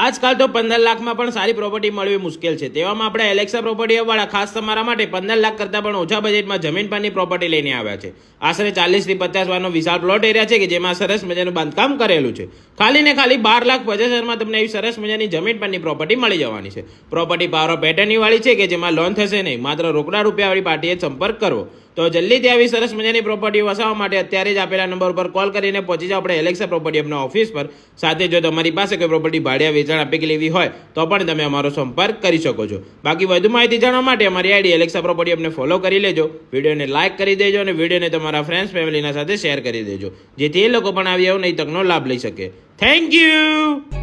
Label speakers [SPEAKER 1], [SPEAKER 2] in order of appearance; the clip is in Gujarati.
[SPEAKER 1] આજકાલ તો 15 લાખમાં પણ સારી પ્રોપર્ટી મળવી મુશ્કેલ છે. તેવામાં આપણે એલેક્સા પ્રોપર્ટી વાળા ખાસ તમારા માટે 15 લાખ કરતાં પણ ઓછા બજેટમાં જમીન પરની પ્રોપર્ટી લઈને આવ્યા છે. આશરે 40 થી 50 વારનો વિશાળ પ્લોટ એરિયા છે કે જેમાં સરસ મજાનું બાંધકામ કરેલું છે. ખાલી ને ખાલી 12,50,000માં તમને એવી સરસ મજાની જમીન પરની પ્રોપર્ટી મળી જવાની છે. પ્રોપર્ટી પાવર પેટર્નની વાળી છે કે જેમાં લોન થશે નહીં, માત્ર રોકડા રૂપિયાવાળી પાર્ટીએ સંપર્ક કરવો. તો જલ્દીથી આવી સરસ મજાની પ્રોપર્ટી વસાવવા માટે અત્યારે જ આપેલા નંબર પર કોલ કરીને પહોંચી જાઓ આપણે એલેક્સા પ્રોપર્ટી આપના ઓફિસ પર. સાથે જો તમારી પાસે કોઈ પ્રોપર્ટી ભાડે વેચાણ આપી કે લેવી હોય તો પણ તમે અમારો સંપર્ક કરી શકો છો. બાકી વધુ માહિતી જાણવા માટે અમારી આઈડી એલેક્સા પ્રોપર્ટી આપને ફોલો કરી લેજો, વિડીયોને લાઇક કરી દેજો અને વિડીયોને તમારા ફ્રેન્ડ્સ ફેમિલીના સાથે શેર કરી દેજો, જેથી એ લોકો પણ આવી નહીં તકનો લાભ લઈ શકે. Thank you.